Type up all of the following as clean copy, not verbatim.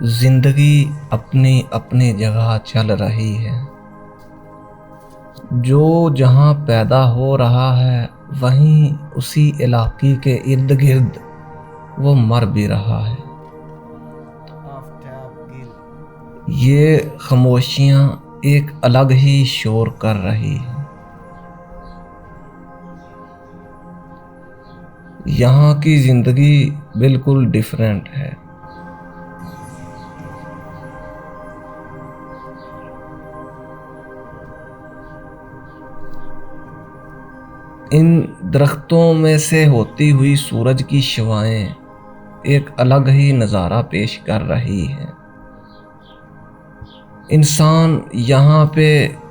जिंदगी अपनी अपनी जगह चल रही है। जो जहाँ पैदा हो रहा है वहीं उसी इलाके के इर्द गिर्द वो मर भी रहा है। ये खामोशियाँ एक अलग ही शोर कर रही हैं। यहाँ की जिंदगी बिल्कुल डिफरेंट है। इन दरख्तों में से होती हुई सूरज की शवाएं एक अलग ही नज़ारा पेश कर रही हैं। इंसान यहाँ पे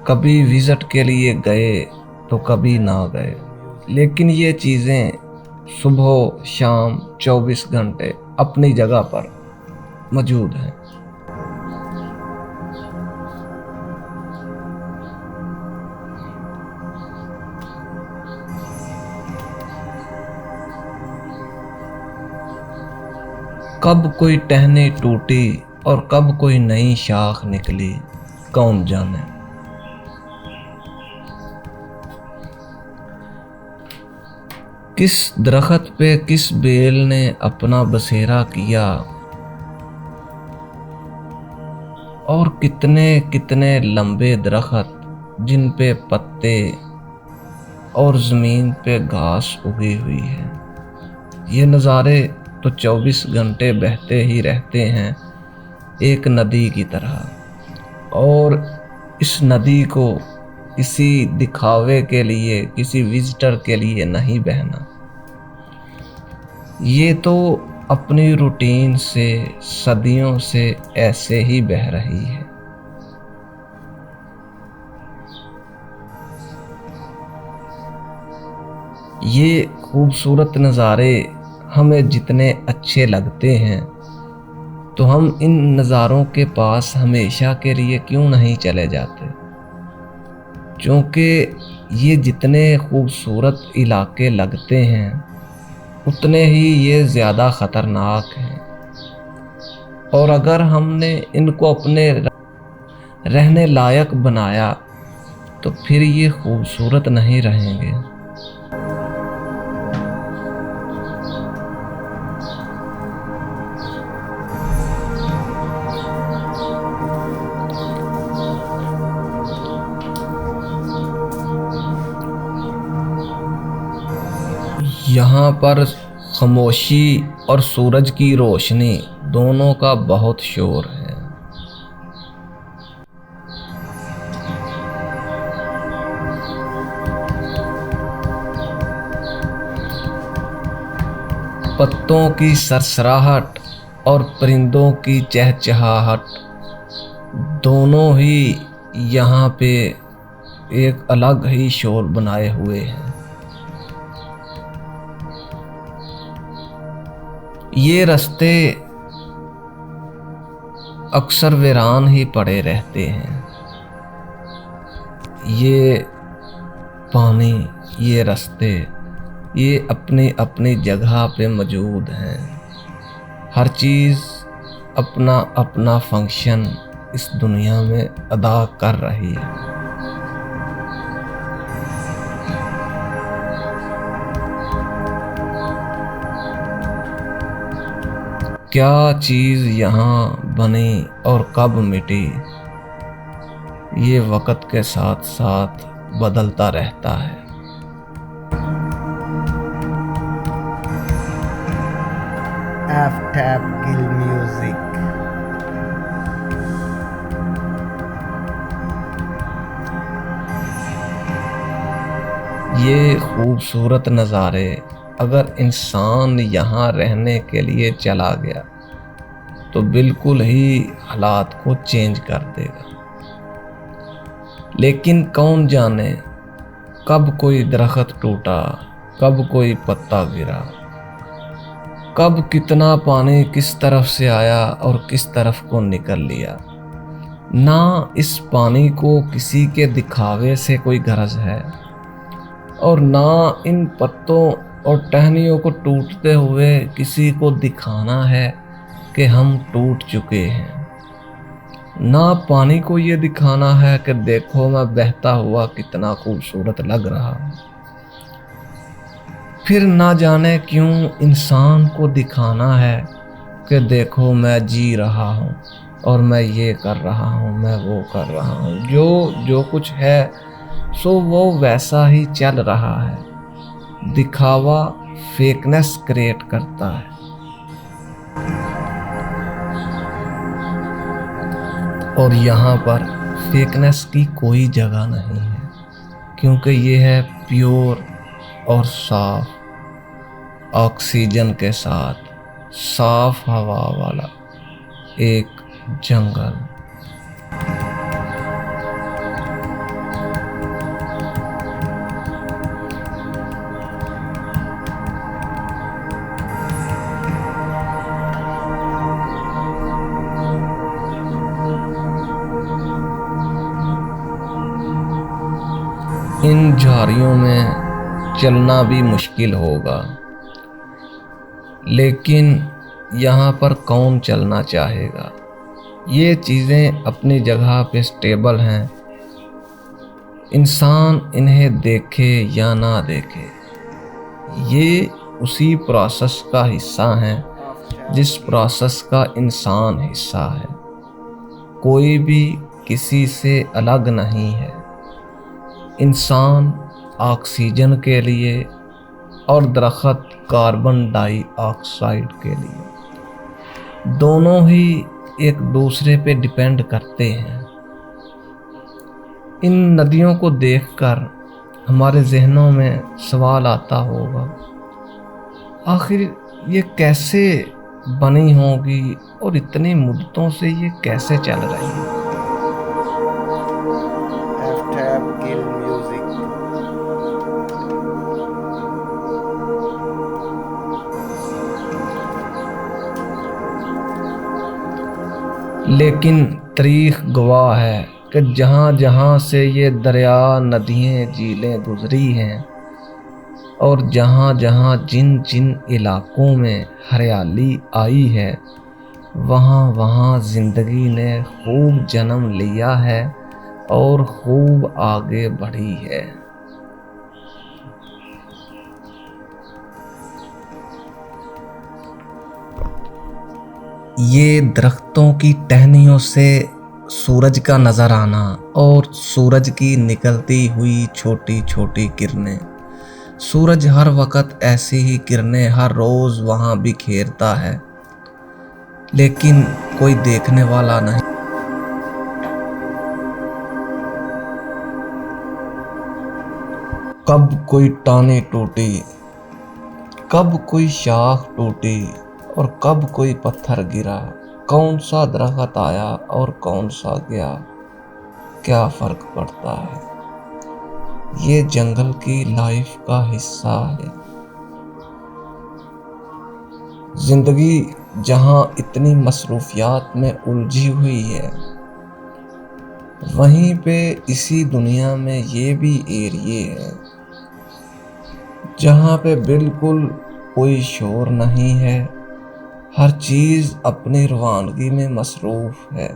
कभी विज़िट के लिए गए तो कभी ना गए, लेकिन ये चीज़ें सुबह शाम 24 घंटे अपनी जगह पर मौजूद हैं। कब कोई टहनी टूटी और कब कोई नई शाख निकली, कौन जाने। किस दरख्त पे किस बेल ने अपना बसेरा किया और कितने कितने लंबे दरख्त जिन पे पत्ते और ज़मीन पे घास उगी हुई है। ये नज़ारे तो 24 घंटे बहते ही रहते हैं एक नदी की तरह, और इस नदी को किसी दिखावे के लिए, किसी विजिटर के लिए नहीं बहना। ये तो अपनी रूटीन से सदियों से ऐसे ही बह रही है। ये खूबसूरत नज़ारे हमें जितने अच्छे लगते हैं तो हम इन नज़ारों के पास हमेशा के लिए क्यों नहीं चले जाते, क्योंकि ये जितने खूबसूरत इलाके लगते हैं उतने ही ये ज़्यादा ख़तरनाक हैं। और अगर हमने इनको अपने रहने लायक बनाया तो फिर ये खूबसूरत नहीं रहेंगे। यहाँ पर खामोशी और सूरज की रोशनी दोनों का बहुत शोर है। पत्तों की सरसराहट और परिंदों की चहचहाहट दोनों ही यहाँ पे एक अलग ही शोर बनाए हुए हैं। ये रास्ते अक्सर वीरान ही पड़े रहते हैं। ये पानी, ये रास्ते, ये अपनी अपनी जगह पे मौजूद हैं। हर चीज़ अपना अपना फंक्शन इस दुनिया में अदा कर रही है। क्या चीज़ यहाँ बनी और कब मिटी, ये वक़्त के साथ साथ बदलता रहता है। F-Tap Gill Music। ये खूबसूरत नज़ारे अगर इंसान यहाँ रहने के लिए चला गया तो बिल्कुल ही हालात को चेंज कर देगा। लेकिन कौन जाने कब कोई दरख्त टूटा, कब कोई पत्ता गिरा, कब कितना पानी किस तरफ से आया और किस तरफ को निकल लिया। ना इस पानी को किसी के दिखावे से कोई गरज है और ना इन पत्तों और टहनियों को टूटते हुए किसी को दिखाना है कि हम टूट चुके हैं। ना पानी को ये दिखाना है कि देखो मैं बहता हुआ कितना खूबसूरत लग रहा हूँ। फिर ना जाने क्यों इंसान को दिखाना है कि देखो मैं जी रहा हूँ और मैं ये कर रहा हूँ, मैं वो कर रहा हूँ। जो कुछ है सो वो वैसा ही चल रहा है। दिखावा फेकनेस क्रिएट करता है। और यहाँ पर फेकनेस की कोई जगह नहीं है, क्योंकि ये है प्योर और साफ ऑक्सीजन के साथ साफ हवा वाला एक जंगल। इन झाड़ियों में चलना भी मुश्किल होगा, लेकिन यहाँ पर कौन चलना चाहेगा। ये चीज़ें अपनी जगह पे स्टेबल हैं। इंसान इन्हें देखे या ना देखे, ये उसी प्रोसेस का हिस्सा हैं जिस प्रोसेस का इंसान हिस्सा है। कोई भी किसी से अलग नहीं है। इंसान ऑक्सीजन के लिए और दरख्त कार्बन डाइऑक्साइड के लिए, दोनों ही एक दूसरे पे डिपेंड करते हैं। इन नदियों को देखकर हमारे जहनों में सवाल आता होगा, आखिर ये कैसे बनी होगी और इतनी मुद्दतों से ये कैसे चल रही है। लेकिन तारीख गवाह है कि जहाँ जहाँ से ये दरिया, नदियाँ, झीलें गुजरी हैं और जहाँ जहाँ जिन जिन इलाकों में हरियाली आई है, वहाँ वहाँ ज़िंदगी ने खूब जन्म लिया है और खूब आगे बढ़ी है। ये दरख्तों की टहनियों से सूरज का नज़र आना और सूरज की निकलती हुई छोटी छोटी किरणें। सूरज हर वक्त ऐसी ही किरणें हर रोज़ वहाँ बिखेरता है, लेकिन कोई देखने वाला नहीं। कब कोई टानी टूटी, कब कोई शाख टूटी और कब कोई पत्थर गिरा, कौन सा दरख्त आया और कौन सा गया, क्या फर्क पड़ता है। ये जंगल की लाइफ का हिस्सा है। जिंदगी जहां इतनी मसरूफियात में उलझी हुई है, वहीं पे इसी दुनिया में ये भी एरिये है जहां पे बिल्कुल कोई शोर नहीं है। हर चीज़ अपनी रवानगी में मसरूफ़ है।